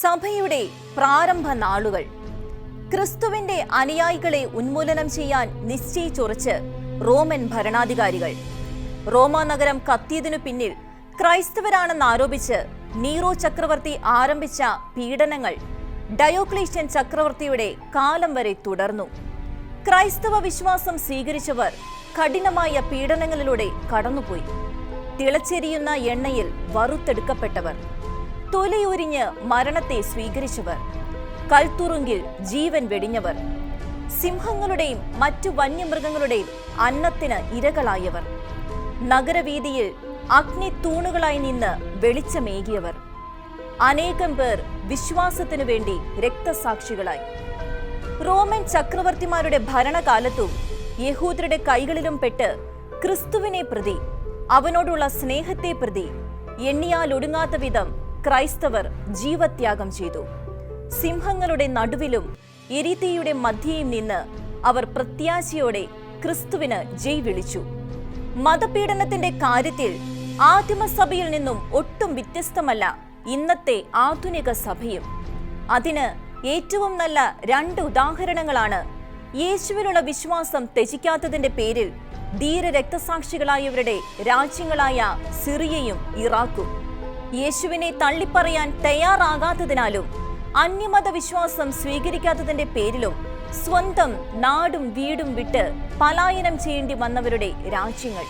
സഭയുടെ പ്രാരംഭ നാളുകൾ. ക്രിസ്തുവിന്റെ അനുയായികളെ ഉന്മൂലനം ചെയ്യാൻ നിശ്ചയിച്ചുറച്ച് റോമൻ ഭരണാധികാരികൾ. റോമാ നഗരം കത്തിയതിനു പിന്നിൽ ക്രൈസ്തവരാണെന്ന് ആരോപിച്ച് നീറോ ചക്രവർത്തി ആരംഭിച്ച പീഡനങ്ങൾ ഡയോക്ലീഷ്യൻ ചക്രവർത്തിയുടെ കാലം വരെ തുടർന്നു. ക്രൈസ്തവ വിശ്വാസം സ്വീകരിച്ചവർ കഠിനമായ പീഡനങ്ങളിലൂടെ കടന്നുപോയി. തിളച്ചെരിയുന്ന എണ്ണയിൽ വറുത്തെടുക്കപ്പെട്ടവർ, തൊലിയുരിഞ്ഞ് മരണത്തെ സ്വീകരിച്ചവർ, കൽത്തുറുങ്കിൽ ജീവൻ വെടിഞ്ഞവർ, സിംഹങ്ങളുടെയും മറ്റു വന്യമൃഗങ്ങളുടെയും അന്നത്തിന് ഇരകളായവർ, നഗരവീതിയിൽ അഗ്നി തൂണുകളായി നിന്ന് വെളിച്ചമേകിയവർ, അനേകം പേർ വിശ്വാസത്തിനു വേണ്ടി രക്തസാക്ഷികളായി. റോമൻ ചക്രവർത്തിമാരുടെ ഭരണകാലത്തും യഹൂദരുടെ കൈകളിലും പെട്ട് ക്രിസ്തുവിനെ പ്രതി, അവനോടുള്ള സ്നേഹത്തെ പ്രതി എണ്ണിയാലൊടുങ്ങാത്ത വിധം ക്രൈസ്തവർ ജീവത്യാഗം ചെയ്തു. സിംഹങ്ങളുടെ നടുവിലും എരിതീയുടെ മധ്യയും നിന്ന് അവർ പ്രത്യാശയോടെ ക്രിസ്തുവിന് ജയ് വിളിച്ചു. മതപീഡനത്തിന്റെ കാര്യത്തിൽ ആദിമസഭയിൽ നിന്നും ഒട്ടും വ്യത്യസ്തമല്ല ഇന്നത്തെ ആധുനിക സഭയും. അതിന് ഏറ്റവും നല്ല 2 ഉദാഹരണങ്ങളാണ് യേശുവിലുള്ള വിശ്വാസം ത്യജിക്കാത്തതിന്റെ പേരിൽ ധീര രക്തസാക്ഷികളായവരുടെ രാജ്യങ്ങളായ സിറിയയും ഇറാഖും. യേശുവിനെ തള്ളിപ്പറയാൻ തയ്യാറാകാത്തതിനാലും അന്യമത വിശ്വാസം സ്വീകരിക്കാത്തതിന്റെ പേരിലും സ്വന്തം നാടും വീടും വിട്ട് പലായനം ചെയ്യേണ്ടി വന്നവരുടെ രാജ്യങ്ങൾ.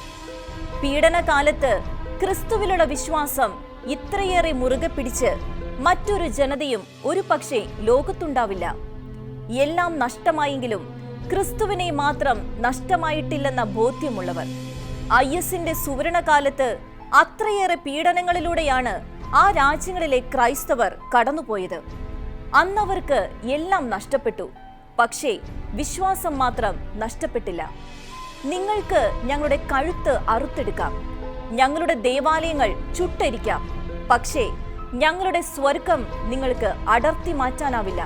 പീഡനകാലത്ത് ക്രിസ്തുവിലുള്ള വിശ്വാസം ഇത്രയേറെ മുറുകെ പിടിച്ച് മറ്റൊരു ജനതയും ഒരു പക്ഷേ ലോകത്തുണ്ടാവില്ല. എല്ലാം നഷ്ടമായെങ്കിലും ക്രിസ്തുവിനെ മാത്രം നഷ്ടമായിട്ടില്ലെന്ന ബോധ്യമുള്ളവർ. IS-ന്റെ സുവർണകാലത്ത് അത്രയേറെ പീഡനങ്ങളിലൂടെയാണ് ആ രാജ്യങ്ങളിലെ ക്രൈസ്തവർ കടന്നുപോയത്. അന്നവർക്ക് എല്ലാം നഷ്ടപ്പെട്ടു, പക്ഷേ വിശ്വാസം മാത്രം നഷ്ടപ്പെട്ടില്ല. നിങ്ങൾക്ക് ഞങ്ങളുടെ കഴുത്ത് അറുത്തെടുക്കാം, ഞങ്ങളുടെ ദേവാലയങ്ങൾ ചുട്ടരിക്കാം, പക്ഷേ ഞങ്ങളുടെ സ്വർഗം നിങ്ങൾക്ക് അടർത്തി മാറ്റാനാവില്ല.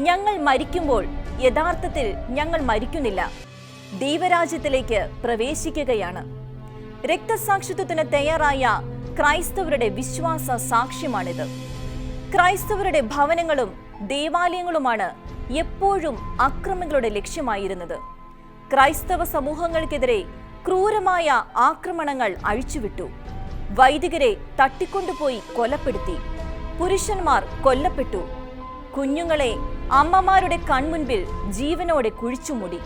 ഞങ്ങൾ മരിക്കുമ്പോൾ യഥാർത്ഥത്തിൽ ഞങ്ങൾ മരിക്കുന്നില്ല, ദൈവരാജ്യത്തിലേക്ക് പ്രവേശിക്കുകയാണ്. രക്തസാക്ഷിത്വത്തിന് തയ്യാറായ ക്രൈസ്തവരുടെ വിശ്വാസ സാക്ഷ്യമാണിത്. ക്രൈസ്തവരുടെ ഭവനങ്ങളും ദേവാലയങ്ങളുമാണ് എപ്പോഴും അക്രമികളുടെ ലക്ഷ്യമായിരുന്നത്. ക്രൈസ്തവ സമൂഹങ്ങൾക്കെതിരെ ക്രൂരമായ ആക്രമണങ്ങൾ അഴിച്ചുവിട്ടു. വൈദികരെ തട്ടിക്കൊണ്ടുപോയി കൊലപ്പെടുത്തി. പുരുഷന്മാർ കൊല്ലപ്പെട്ടു. കുഞ്ഞുങ്ങളെ അമ്മമാരുടെ കൺമുൻപിൽ ജീവനോടെ കുഴിച്ചുമൂടി.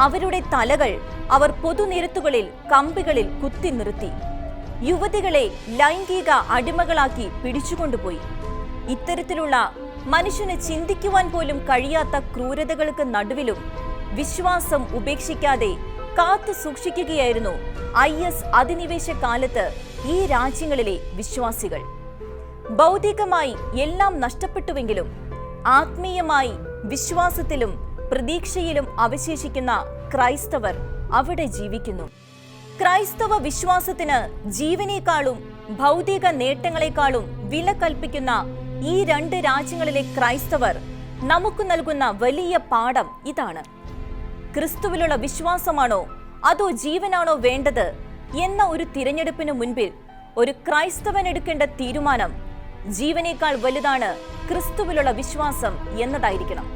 അവരുടെ തലകൾ അവർ പൊതുനിരത്തുകളിൽ കമ്പികളിൽ കുത്തി നിർത്തി. യുവതികളെ ലൈംഗിക അടിമകളാക്കി പിടിച്ചുകൊണ്ടുപോയി. ഇത്തരത്തിലുള്ള മനുഷ്യന് ചിന്തിക്കുവാൻ പോലും കഴിയാത്ത ക്രൂരതകൾക്ക് നടുവിലും വിശ്വാസം ഉപേക്ഷിക്കാതെ കാത്തു സൂക്ഷിക്കുകയായിരുന്നു IS അധിനിവേശ കാലത്ത് ഈ രാജ്യങ്ങളിലെ വിശ്വാസികൾ. ഭൗതികമായി എല്ലാം നഷ്ടപ്പെട്ടുവെങ്കിലും ആത്മീയമായി വിശ്വാസത്തിലും പ്രതീക്ഷയിലും അവശേഷിക്കുന്ന ക്രൈസ്തവർ അവിടെ ജീവിക്കുന്നു. ക്രൈസ്തവ വിശ്വാസത്തിന് ജീവനേക്കാളും ഭൗതിക നേട്ടങ്ങളെക്കാളും വില കൽപ്പിക്കുന്ന ഈ 2 രാജ്യങ്ങളിലെ ക്രൈസ്തവർ നമുക്ക് നൽകുന്ന വലിയ പാഠം ഇതാണ്. ക്രിസ്തുവിലുള്ള വിശ്വാസമാണോ അതോ ജീവനാണോ വേണ്ടത് എന്ന ഒരു തിരഞ്ഞെടുപ്പിന് മുൻപിൽ ഒരു ക്രൈസ്തവൻ എടുക്കേണ്ട തീരുമാനം ജീവനേക്കാൾ വലുതാണ് ക്രിസ്തുവിലുള്ള വിശ്വാസം എന്നതായിരിക്കണം.